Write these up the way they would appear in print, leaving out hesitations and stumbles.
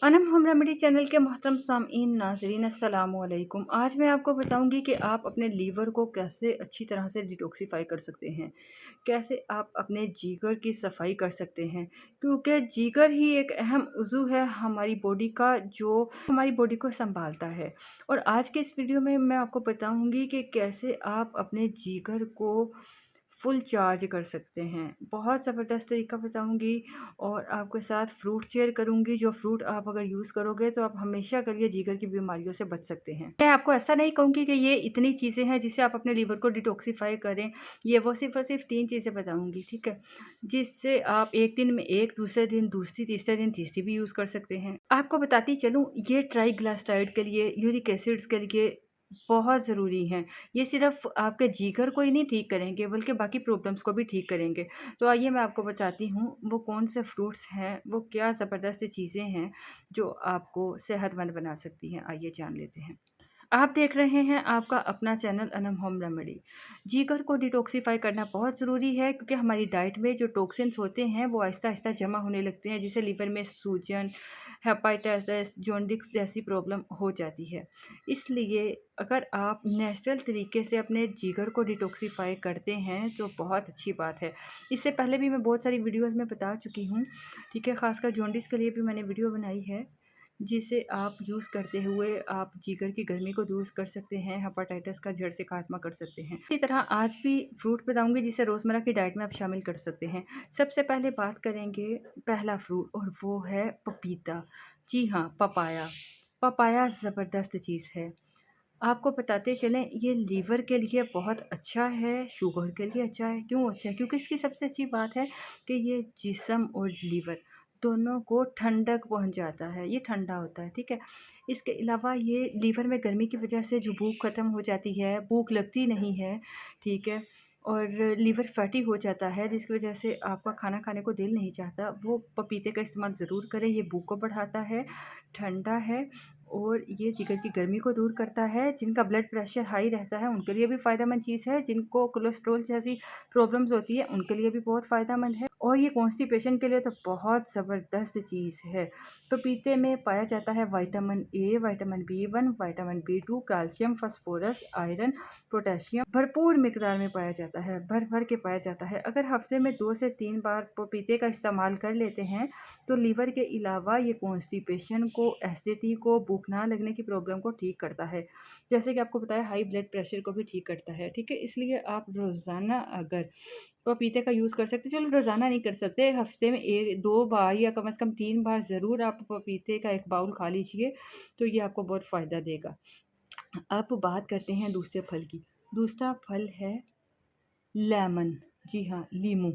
Anam home remedy channel के मोहतरम सामीन नाज़रीन अस्सलामु अलैकुम। आज मैं आपको बताऊंगी कि आप अपने लीवर को कैसे अच्छी तरह से डिटॉक्सिफाई कर सकते हैं, कैसे आप अपने जिगर की सफाई कर सकते हैं, क्योंकि जिगर ही एक अहम उज़ू है हमारी बॉडी का, जो हमारी बॉडी को संभालता है। और आज के इस वीडियो में मैं आपको बताऊंगी कि कैसे आप अपने जिगर को फुल चार्ज कर सकते हैं। बहुत ज़बरदस्त तरीका बताऊंगी और आपके साथ फ्रूट शेयर करूंगी, जो फ्रूट आप अगर यूज़ करोगे तो आप हमेशा के लिए जिगर की बीमारियों से बच सकते हैं। मैं आपको ऐसा नहीं कहूँगी कि ये इतनी चीज़ें हैं जिससे आप अपने लीवर को डिटॉक्सिफाई करें। ये वो सिर्फ और सिर्फ 3 चीज़ें बताऊंगी, ठीक है, जिससे आप एक दिन में एक, दूसरे दिन दूसरी, तीसरे दिन तीसरी भी यूज़ कर सकते हैं। आपको बताती चलूँ, ये ट्राइग्लिसराइड के लिए, यूरिक एसिड्स के लिए बहुत ज़रूरी हैं। ये सिर्फ़ आपके जिगर को ही नहीं ठीक करेंगे बल्कि बाकी प्रॉब्लम्स को भी ठीक करेंगे। तो आइए मैं आपको बताती हूँ वो कौन से फ्रूट्स हैं, वो क्या ज़बरदस्त चीज़ें हैं जो आपको सेहतमंद बना सकती हैं। आइए जान लेते हैं। आप देख रहे हैं आपका अपना चैनल अनम होम रेमेडी। जिगर को डिटॉक्सिफाई करना बहुत ज़रूरी है, क्योंकि हमारी डाइट में जो टॉक्सिन्स होते हैं वो आहिस्ता आहिस्ता जमा होने लगते हैं, जिससे लीवर में सूजन, हेपेटाइटिस, जॉन्डिस जैसी प्रॉब्लम हो जाती है। इसलिए अगर आप नेचुरल तरीके से अपने जिगर को डिटॉक्सिफाई करते हैं तो बहुत अच्छी बात है। इससे पहले भी मैं बहुत सारी वीडियोज़ में बता चुकी हूँ, ठीक है, ख़ासकर जॉन्डिस के लिए भी मैंने वीडियो बनाई है, जिसे आप यूज़ करते हुए आप जिगर की गर्मी को दूर कर सकते हैं, हेपेटाइटिस का जड़ से खात्मा कर सकते हैं। इसी तरह आज भी फ्रूट बताऊंगी जिसे रोज़मर्रा की डाइट में आप शामिल कर सकते हैं। सबसे पहले बात करेंगे पहला फ्रूट, और वो है पपीता। जी हाँ, पपाया। पपाया ज़बरदस्त चीज़ है। आपको बताते चलें, ये लीवर के लिए बहुत अच्छा है, शुगर के लिए अच्छा है। क्यों अच्छा है? क्योंकि इसकी सबसे अच्छी बात है कि ये जिस्म और लीवर दोनों को ठंडक पहुंचाता है, ये ठंडा होता है, ठीक है। इसके अलावा ये लीवर में गर्मी की वजह से जो भूख ख़त्म हो जाती है, भूख लगती नहीं है, ठीक है, और लीवर फैटी हो जाता है जिसकी वजह से आपका खाना खाने को दिल नहीं चाहता, वो पपीते का इस्तेमाल ज़रूर करें। ये भूख को बढ़ाता है, ठंडा है, और ये जिगर की गर्मी को दूर करता है। जिनका ब्लड प्रेशर हाई रहता है उनके लिए भी फ़ायदेमंद चीज़ है, जिनको कोलेस्ट्रॉल जैसी प्रॉब्लम्स होती है उनके लिए भी बहुत फ़ायदेमंद है, और ये कॉन्स्टिपेशन के लिए तो बहुत ज़बरदस्त चीज़ है। पपीते में पाया जाता है vitamin A, vitamin B1, vitamin B2, calcium, phosphorus, iron, potassium भरपूर मिकदार में पाया जाता है, भर भर के पाया जाता है। अगर हफ्ते में 2 से 3 बार पपीते का इस्तेमाल कर लेते हैं तो लीवर के अलावा ये कॉन्स्टिपेशन को, एसिडिटी को, भूख ना लगने की प्रॉब्लम को ठीक करता है। जैसे कि आपको बताया, हाई ब्लड प्रेशर को भी ठीक करता है, ठीक है। इसलिए आप रोज़ाना अगर पपीते का यूज़ कर सकते हैं, चलो रोज़ाना नहीं कर सकते, हफ्ते में 1-2 बार या कम से कम 3 बार ज़रूर आप पपीते का एक बाउल खा लीजिए, तो ये आपको बहुत फ़ायदा देगा। अब बात करते हैं दूसरे फल की। दूसरा फल है लेमन। जी हाँ, लीमू।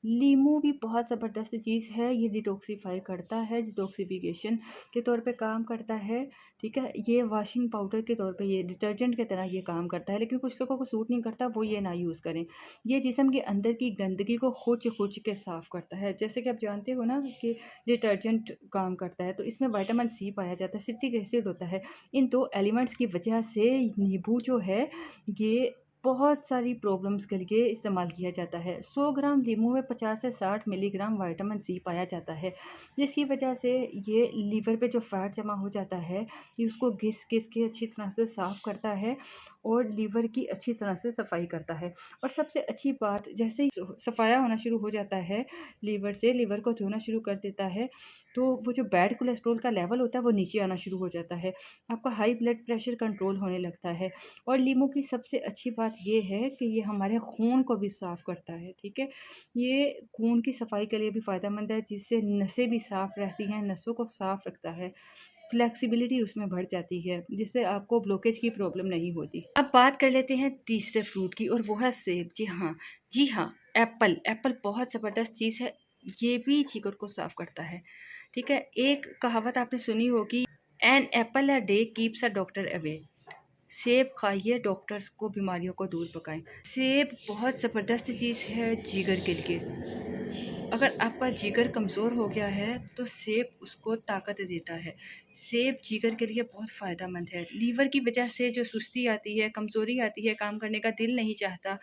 लीमू भी बहुत ज़बरदस्त चीज़ है, ये डिटॉक्सिफ़ाई करता है, डिटॉक्सिफ़िकेशन के तौर पे काम करता है, ठीक है। ये वॉशिंग पाउडर के तौर पे, ये डिटर्जेंट की तरह ये काम करता है, लेकिन कुछ लोगों को सूट नहीं करता, वो ये ना यूज़ करें। ये जिस्म के अंदर की गंदगी को खुच-खुच के साफ़ करता है। जैसे कि आप जानते हो ना कि डिटर्जेंट काम करता है, तो इसमें विटामिन सी पाया जाता है, सिट्रिक एसिड होता है। इन 2 एलिमेंट्स की वजह से नींबू जो है, ये बहुत सारी प्रॉब्लम्स के लिए इस्तेमाल किया जाता है। 100 ग्राम लीमू में 50 से 60 मिलीग्राम विटामिन सी पाया जाता है, जिसकी वजह से ये लीवर पे जो फ़ैट जमा हो जाता है, ये उसको घिस-घिस के अच्छी तरह से साफ़ करता है और लीवर की अच्छी तरह से सफाई करता है। और सबसे अच्छी बात, जैसे ही सफाया होना शुरू हो जाता है लीवर से, लीवर को धोना शुरू कर देता है, तो वो जो बैड कोलेस्ट्रॉल का लेवल होता है वो नीचे आना शुरू हो जाता है। आपका हाई ब्लड प्रेशर कंट्रोल होने लगता है। और नींबू की सबसे अच्छी बात ये है कि ये हमारे खून को भी साफ़ करता है, ठीक है। ये खून की सफाई के लिए भी फ़ायदेमंद है, जिससे नसें भी साफ़ रहती हैं, नसों को साफ़ रखता है। फ्लेक्सिबिलिटी उसमें बढ़ जाती है, जिससे आपको ब्लॉकेज की प्रॉब्लम नहीं होती। अब बात कर लेते हैं तीसरे फ्रूट की, और वो है सेब। जी हाँ, जी हाँ, एप्पल। एप्पल बहुत ज़बरदस्त चीज़ है, ये भी जिगर को साफ़ करता है, ठीक है। एक कहावत आपने सुनी होगी, an apple a day keeps a doctor away. सेब खाइए, डॉक्टर्स को बीमारियों को दूर भगाएं। सेब बहुत ज़बरदस्त चीज़ है जिगर के लिए। अगर आपका जिगर कमज़ोर हो गया है तो सेब उसको ताकत देता है। सेब जिगर के लिए बहुत फ़ायदेमंद है। लीवर की वजह से जो सुस्ती आती है, कमज़ोरी आती है, काम करने का दिल नहीं चाहता,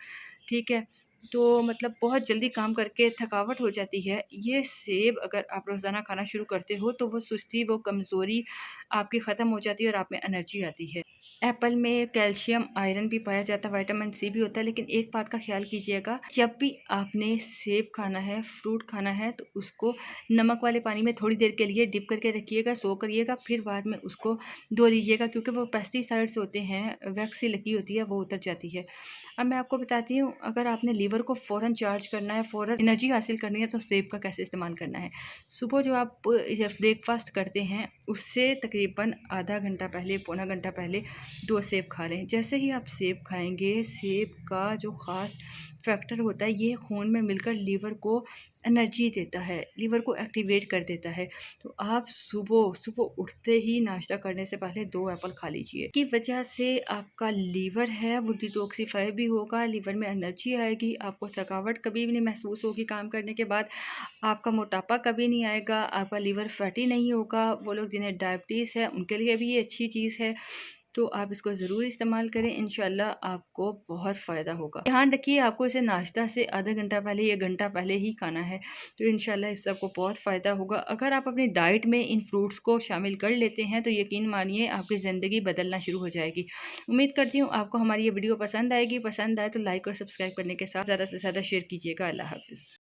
ठीक है, तो मतलब बहुत जल्दी काम करके थकावट हो जाती है। ये सेब अगर आप रोज़ाना खाना शुरू करते हो तो वो सुस्ती, वो कमज़ोरी आपकी ख़त्म हो जाती है और आप में एनर्जी आती है। एप्पल में कैल्शियम, आयरन भी पाया जाता है, विटामिन सी भी होता है, लेकिन एक बात का ख़्याल कीजिएगा, जब भी आपने सेब खाना है, फ्रूट खाना है, तो उसको नमक वाले पानी में थोड़ी देर के लिए डिप करके रखिएगा, सो करिएगा, फिर बाद में उसको धो लीजिएगा, क्योंकि वो पेस्टिसाइड्स होते हैं, वैक्स सी लगी होती है, वो उतर जाती है। अब मैं आपको बताती हूँ, अगर आपने लीवर को फ़ौरन चार्ज करना है, फ़ौरन एनर्जी हासिल करनी है, तो सेब का कैसे इस्तेमाल करना है। सुबह जो आप ब्रेकफ़ास्ट करते हैं, उससे तकरीबन आधा घंटा पहले, पौना घंटा पहले 2 सेब खा लें। जैसे ही आप सेब खाएँगे, सेब का जो ख़ास फैक्टर होता है, ये खून में मिलकर लीवर को एनर्जी देता है, लीवर को एक्टिवेट कर देता है। तो आप सुबह सुबह उठते ही नाश्ता करने से पहले 2 एप्पल खा लीजिए। की वजह से आपका लीवर है वो डिटॉक्सिफ़ाई भी होगा, लीवर में एनर्जी आएगी, आपको थकावट कभी भी नहीं महसूस होगी काम करने के बाद, आपका मोटापा कभी नहीं आएगा, आपका लीवर फैटी नहीं होगा। वो लोग जिन्हें डायबिटीज़ है, उनके लिए भी ये अच्छी चीज़ है। तो आप इसको ज़रूर इस्तेमाल करें, इंशाल्लाह आपको बहुत फ़ायदा होगा। ध्यान रखिए, आपको इसे नाश्ता से आधा घंटा पहले या घंटा पहले ही खाना है, तो इंशाल्लाह इससे आपको बहुत फ़ायदा होगा। अगर आप अपनी डाइट में इन फ्रूट्स को शामिल कर लेते हैं, तो यकीन मानिए आपकी ज़िंदगी बदलना शुरू हो जाएगी। उम्मीद करती हूँ आपको हमारी ये वीडियो पसंद आएगी। पसंद आए तो लाइक और सब्सक्राइब करने के साथ ज़्यादा से ज़्यादा शेयर कीजिएगा। अल्लाह हाफ़िज़।